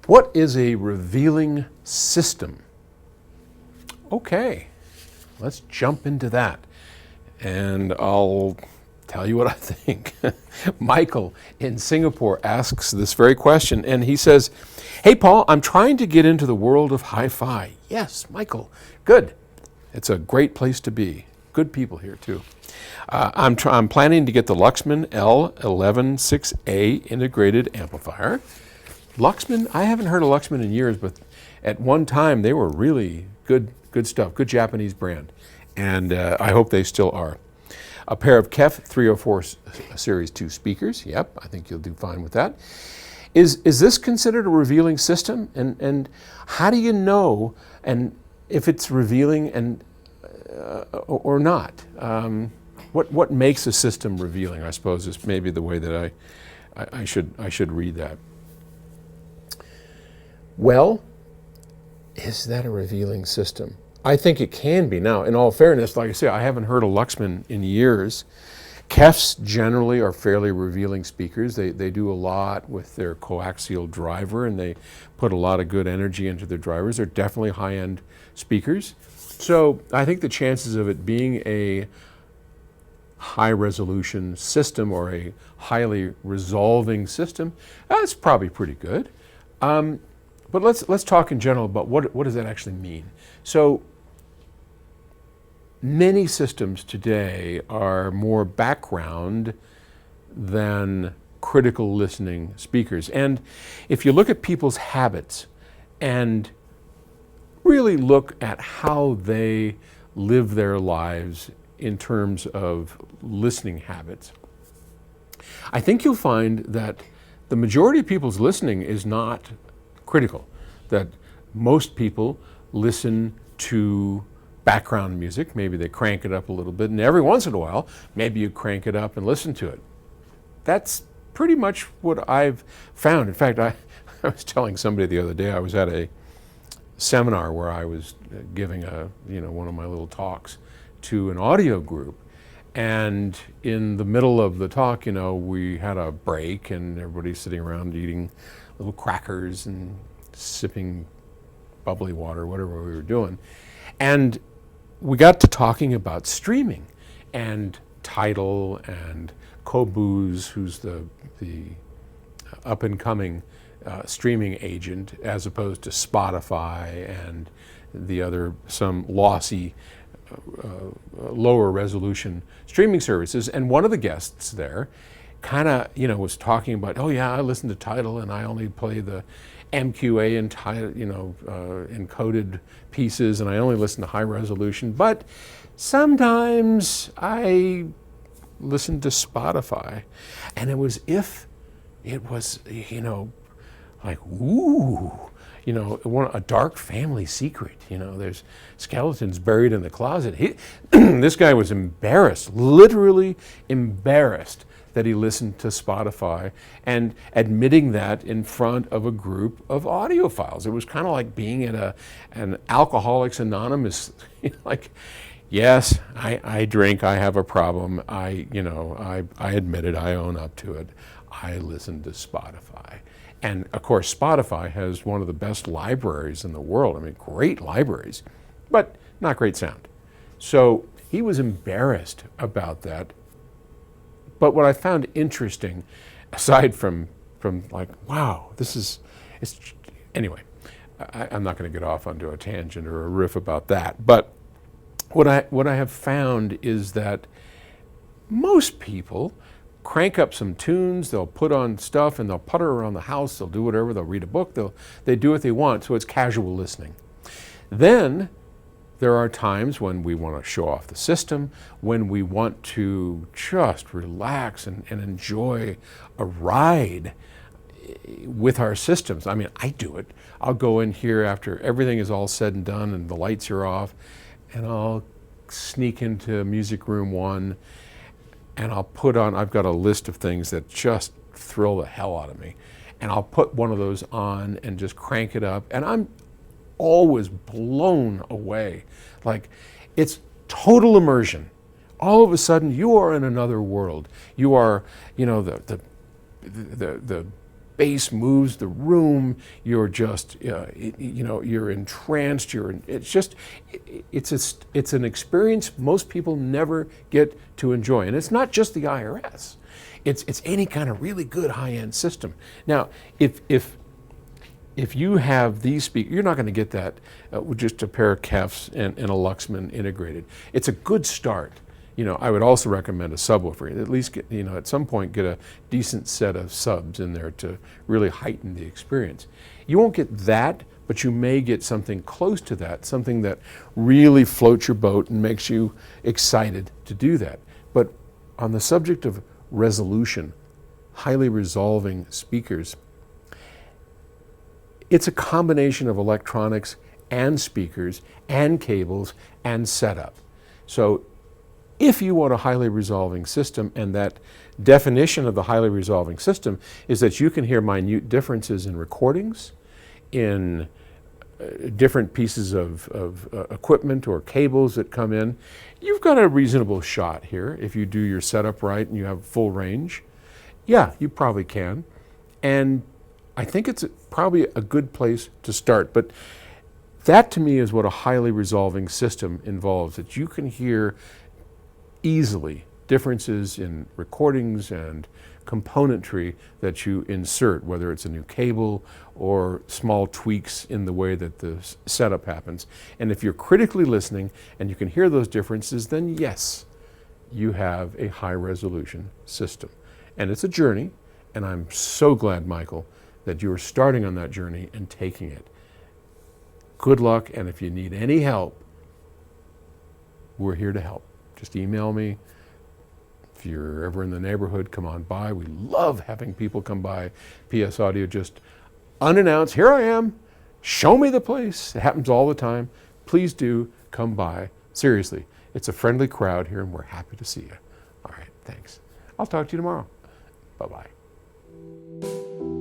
What is a revealing system? Okay, let's jump into that. And I'll tell you what I think. Michael in Singapore asks this very question, and he says, "Hey, Paul, I'm trying to get into the world of hi-fi." Yes, Michael, good. It's a great place to be. Good people here, too. I'm planning to get the Luxman L116A integrated amplifier. Luxman, I haven't heard of Luxman in years, but at one time they were really good stuff, good Japanese brand. And I hope they still are. A pair of KEF 304 Series 2 speakers. Yep, I think you'll do fine with that. Is this considered a revealing system? And how do you know and if it's revealing and or not? What makes a system revealing, I suppose, is maybe the way that I should read that. Well, is that a revealing system? I think it can be. Now, in all fairness, like I say, I haven't heard of Luxman in years. KEFs generally are fairly revealing speakers. They do a lot with their coaxial driver, and they put a lot of good energy into their drivers. They're definitely high-end speakers. So I think the chances of it being a high-resolution system or a highly resolving system, that's probably pretty good. But let's talk in general about what does that actually mean. So many systems today are more background than critical listening speakers. And if you look at people's habits and really look at how they live their lives in terms of listening habits, I think you'll find that the majority of people's listening is not critical, that most people listen to background music. Maybe they crank it up a little bit, and every once in a while, maybe you crank it up and listen to it. That's pretty much what I've found. In fact, I was telling somebody the other day, I was at a seminar where I was giving one of my little talks to an audio group, and in the middle of the talk, we had a break, and everybody's sitting around eating little crackers and sipping bubbly water, whatever we were doing. And we got to talking about streaming and Tidal and Qobuz, who's the up-and-coming streaming agent, as opposed to Spotify and the other, some lossy, lower resolution streaming services. And one of the guests there kind of, was talking about, oh yeah, I listen to Tidal and I only play the MQA and encoded pieces, and I only listen to high resolution, but sometimes I listen to Spotify. And it was like, ooh, a dark family secret. There's skeletons buried in the closet. This guy was embarrassed, literally embarrassed, that he listened to Spotify and admitting that in front of a group of audiophiles. It was kind of like being at an Alcoholics Anonymous, like, yes, I drink, I have a problem, I admit it, I own up to it, I listen to Spotify. And of course, Spotify has one of the best libraries in the world. I mean, great libraries, but not great sound. So he was embarrassed about that. But what I found interesting, aside from like, wow, anyway, I'm not going to get off onto a tangent or a riff about that. But what I have found is that most people crank up some tunes, they'll put on stuff, and they'll putter around the house, they'll do whatever, they'll read a book, they do what they want, so it's casual listening. Then there are times when we want to show off the system, when we want to just relax and enjoy a ride with our systems. I mean, I do it. I'll go in here after everything is all said and done and the lights are off, and I'll sneak into music room 1, and I've got a list of things that just thrill the hell out of me, and I'll put one of those on and just crank it up, and I'm always blown away. Like, it's total immersion. All of a sudden, you are in another world. You are, the bass moves the room. You're just, you're entranced. It's an experience most people never get to enjoy. And it's not just the IRS. It's any kind of really good high-end system. Now, if you have these speakers, you're not going to get that with just a pair of Kefs and a Luxman integrated. It's a good start. I would also recommend a subwoofer. At least get, at some point get a decent set of subs in there to really heighten the experience. You won't get that, but you may get something close to that, something that really floats your boat and makes you excited to do that. But on the subject of resolution, highly resolving speakers, it's a combination of electronics and speakers and cables and setup. So if you want a highly resolving system, and that definition of the highly resolving system is that you can hear minute differences in recordings, in different pieces of equipment or cables that come in, you've got a reasonable shot here if you do your setup right and you have full range. Yeah, you probably can. And I think it's probably a good place to start. But that to me is what a highly resolving system involves, that you can hear easily differences in recordings and componentry that you insert, whether it's a new cable or small tweaks in the way that the setup happens. And if you're critically listening and you can hear those differences, then yes, you have a high resolution system. And it's a journey, and I'm so glad, Michael, that you're starting on that journey and taking it. Good luck, and if you need any help, we're here to help. Just email me. If you're ever in the neighborhood, come on by. We love having people come by. PS Audio, just unannounced, here I am, show me the place. It happens all the time. Please do come by. Seriously, it's a friendly crowd here, and we're happy to see you. All right, thanks. I'll talk to you tomorrow. Bye-bye.